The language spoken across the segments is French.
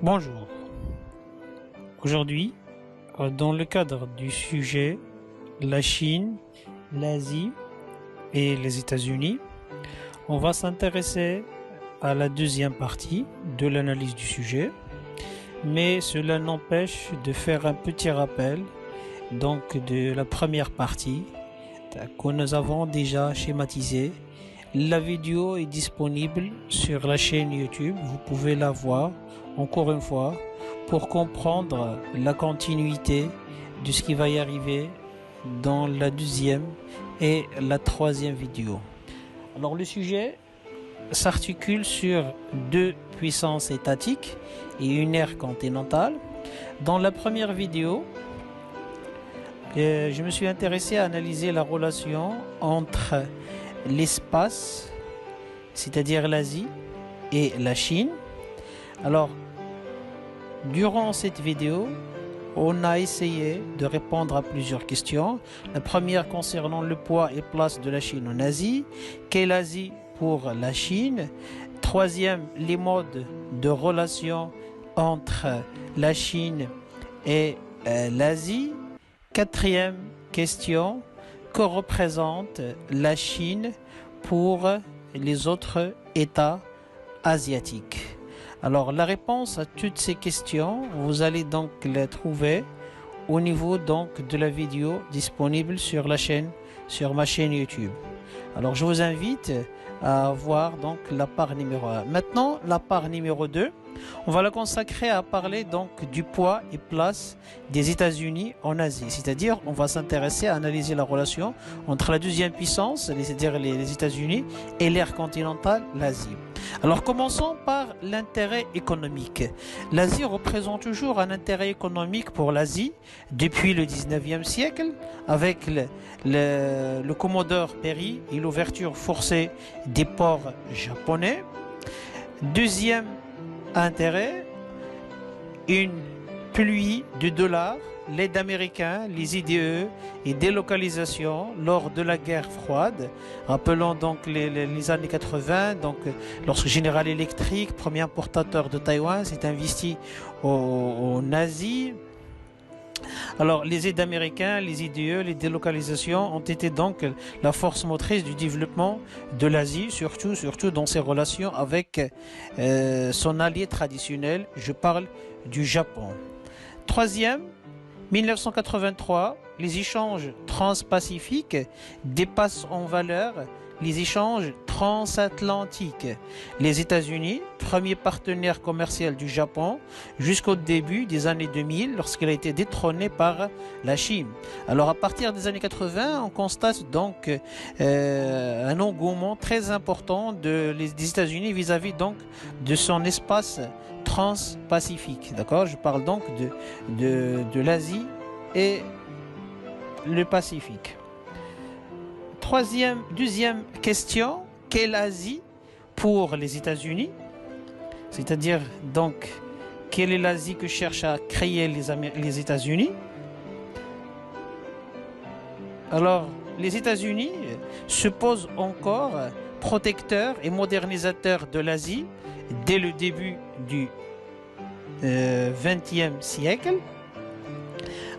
Bonjour. Aujourd'hui, dans le cadre du sujet la Chine, l'Asie et les États-Unis, on va s'intéresser à la deuxième partie de l'analyse du sujet, mais cela n'empêche de faire un petit rappel donc de la première partie que nous avons déjà schématisée. La vidéo est disponible sur la chaîne YouTube, vous pouvez la voir encore une fois pour comprendre la continuité de ce qui va y arriver dans la deuxième et la troisième vidéo. Alors le sujet s'articule sur deux puissances étatiques et une ère continentale. Dans la première vidéo, je me suis intéressé à analyser la relation entre l'espace, c'est-à-dire l'Asie, et la Chine. Alors, durant cette vidéo, on a essayé de répondre à plusieurs questions. La première concernant le poids et place de la Chine en Asie. Qu'est l'Asie pour la Chine? Troisième, les modes de relation entre la Chine et l'Asie. Quatrième question, que représente la Chine pour les autres États asiatiques? Alors la réponse à toutes ces questions, vous allez donc les trouver au niveau donc de la vidéo disponible sur la chaîne, sur ma chaîne YouTube. Alors je vous invite à voir donc la part numéro 1. Maintenant la part numéro 2, on va la consacrer à parler donc du poids et place des États-Unis en Asie. C'est-à-dire on va s'intéresser à analyser la relation entre la deuxième puissance, c'est-à-dire les États-Unis, et l'ère continentale, l'Asie. Alors commençons par l'intérêt économique. L'Asie représente toujours un intérêt économique pour l'Asie depuis le 19e siècle avec le Commodore Perry et l'ouverture forcée des ports japonais. Deuxième intérêt, une pluie de dollars, l'aide américaine, les IDE et délocalisation lors de la guerre froide. Rappelons donc les années 80, donc lorsque General Electric, premier importateur de Taïwan, s'est investi en Asie. Alors les aides américaines, les IDE, les délocalisations ont été donc la force motrice du développement de l'Asie, surtout dans ses relations avec son allié traditionnel, je parle du Japon. Troisième, 1983, les échanges transpacifiques dépassent en valeur les échanges transatlantiques. Les États-Unis, premier partenaire commercial du Japon, jusqu'au début des années 2000, lorsqu'il a été détrôné par la Chine. Alors à partir des années 80, on constate donc un engouement très important des États-Unis vis-à-vis donc de son espace transpacifique. D'accord? Je parle donc de l'Asie et le Pacifique. Deuxième question, quelle Asie pour les États-Unis? C'est-à-dire donc, quelle est l'Asie que cherchent à créer les États-Unis? Alors, les États-Unis se posent encore protecteurs et modernisateurs de l'Asie dès le début du XXe siècle.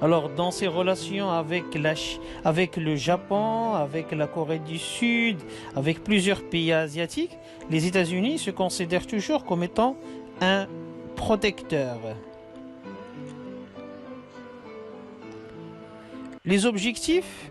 Alors, dans ses relations avec le Japon, avec la Corée du Sud, avec plusieurs pays asiatiques, les États-Unis se considèrent toujours comme étant un protecteur. Les objectifs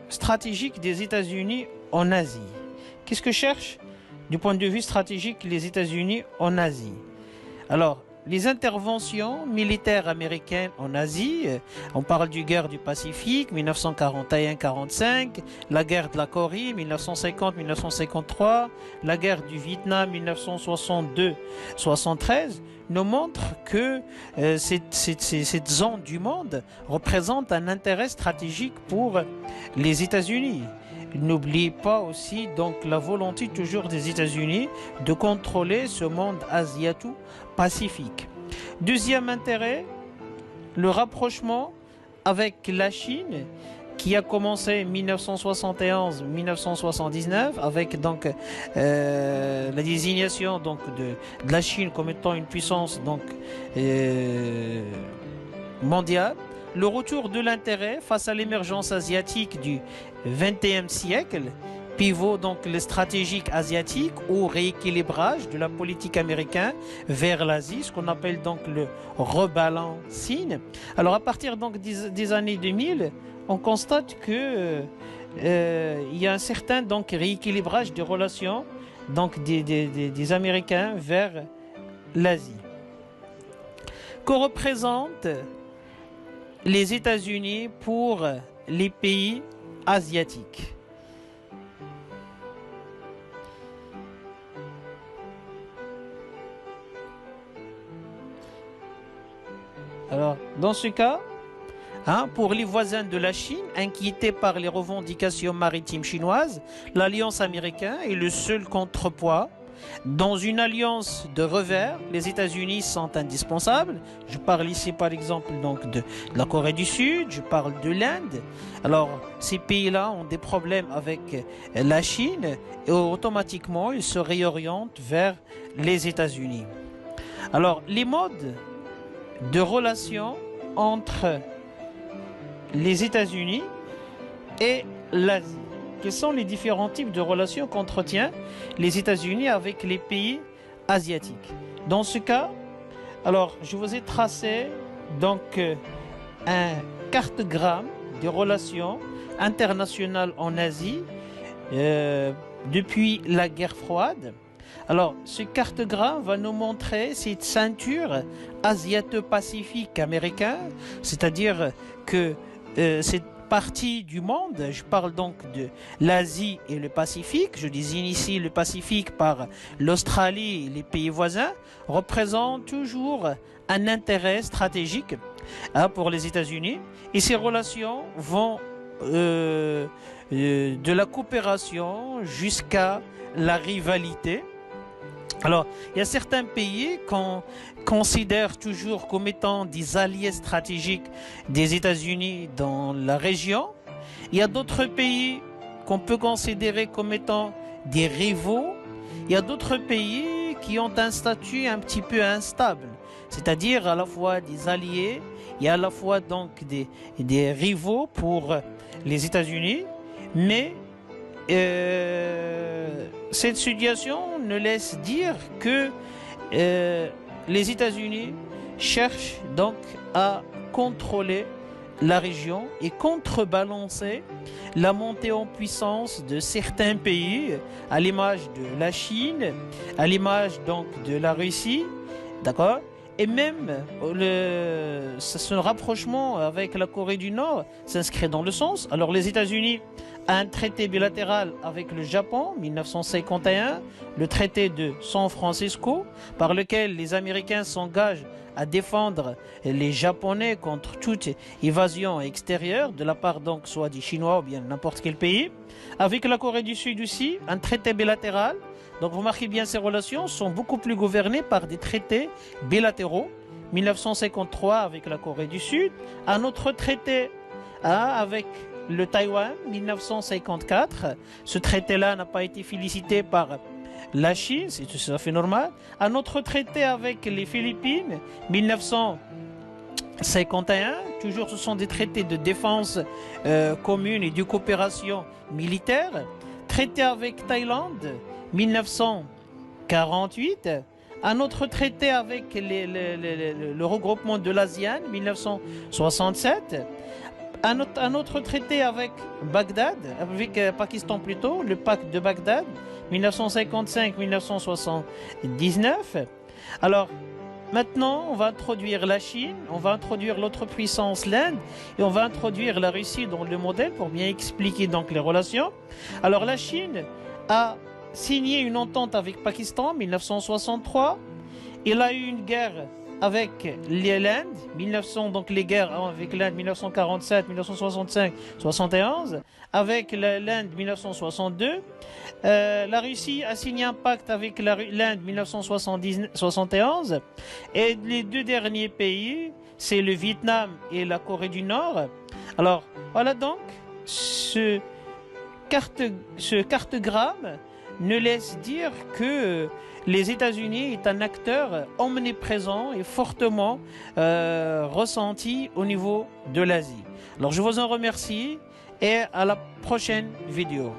stratégiques des États-Unis en Asie. Qu'est-ce que cherchent du point de vue stratégique les États-Unis en Asie? Alors, les interventions militaires américaines en Asie, on parle du guerre du Pacifique, 1941-45, la guerre de la Corée, 1950-1953, la guerre du Vietnam, 1962-73, nous montrent que cette zone du monde représente un intérêt stratégique pour les États-Unis. N'oubliez pas aussi donc la volonté toujours des États-Unis de contrôler ce monde asiato-pacifique. Deuxième intérêt, le rapprochement avec la Chine qui a commencé en 1971-1979 avec donc la désignation donc de la Chine comme étant une puissance donc mondiale. Le retour de l'intérêt face à l'émergence asiatique du XXe siècle, pivot donc le stratégique asiatique ou rééquilibrage de la politique américaine vers l'Asie, ce qu'on appelle donc le rebalancing. Alors à partir donc des années 2000, on constate que il y a un certain donc rééquilibrage des relations donc des Américains vers l'Asie. Que représentent les États-Unis pour les pays asiatiques? Alors, dans ce cas, pour les voisins de la Chine, inquiétés par les revendications maritimes chinoises, l'alliance américaine est le seul contrepoids. Dans une alliance de revers, les États-Unis sont indispensables. Je parle ici par exemple donc de la Corée du Sud, je parle de l'Inde. Alors ces pays-là ont des problèmes avec la Chine et automatiquement ils se réorientent vers les États-Unis. Alors les modes de relations entre les États-Unis et l'Asie. Quels sont les différents types de relations qu'entretient les États-Unis avec les pays asiatiques? Dans ce cas, alors je vous ai tracé donc un cartogramme des relations internationales en Asie depuis la guerre froide. Alors, ce cartogramme va nous montrer cette ceinture asiato-pacifique américaine, c'est-à-dire que cette partie du monde, je parle donc de l'Asie et le Pacifique, je désigne ici le Pacifique par l'Australie et les pays voisins, représente toujours un intérêt stratégique pour les États-Unis et ces relations vont de la coopération jusqu'à la rivalité. Alors, il y a certains pays qu'on considère toujours comme étant des alliés stratégiques des États-Unis dans la région. Il y a d'autres pays qu'on peut considérer comme étant des rivaux. Il y a d'autres pays qui ont un statut un petit peu instable, c'est-à-dire à la fois des alliés et à la fois donc des rivaux pour les États-Unis, mais cette situation ne laisse dire que les États-Unis cherchent donc à contrôler la région et contrebalancer la montée en puissance de certains pays, à l'image de la Chine, à l'image donc de la Russie, d'accord? Et même ce rapprochement avec la Corée du Nord s'inscrit dans le sens. Alors les États-Unis a un traité bilatéral avec le Japon, 1951, le traité de San Francisco, par lequel les Américains s'engagent à défendre les Japonais contre toute évasion extérieure, de la part donc soit des Chinois ou bien n'importe quel pays. Avec la Corée du Sud aussi, un traité bilatéral. Donc vous remarquez bien, ces relations sont beaucoup plus gouvernées par des traités bilatéraux. 1953 avec la Corée du Sud, un autre traité avec le Taïwan, 1954. Ce traité-là n'a pas été félicité par la Chine, c'est tout à fait normal. Un autre traité avec les Philippines, 1951. Toujours, ce sont des traités de défense commune et de coopération militaire. Traité avec Thaïlande, 1948. Un autre traité avec le regroupement de l'ASEAN, 1967. Un autre traité avec Bagdad, avec Pakistan plutôt, le pacte de Bagdad, 1955-1979. Alors, maintenant, on va introduire la Chine, on va introduire l'autre puissance, l'Inde, et on va introduire la Russie dans le modèle pour bien expliquer donc les relations. Alors, la Chine a signé une entente avec Pakistan en 1963. Il a eu une guerre avec l'Inde, donc les guerres avec l'Inde 1947, 1965, 71, avec l'Inde 1962. La Russie a signé un pacte avec l'Inde 1971. Et les deux derniers pays, c'est le Vietnam et la Corée du Nord. Alors, voilà donc ce, ce cartogramme ne laisse dire que les États-Unis est un acteur omniprésent et fortement ressenti au niveau de l'Asie. Alors je vous en remercie et à la prochaine vidéo.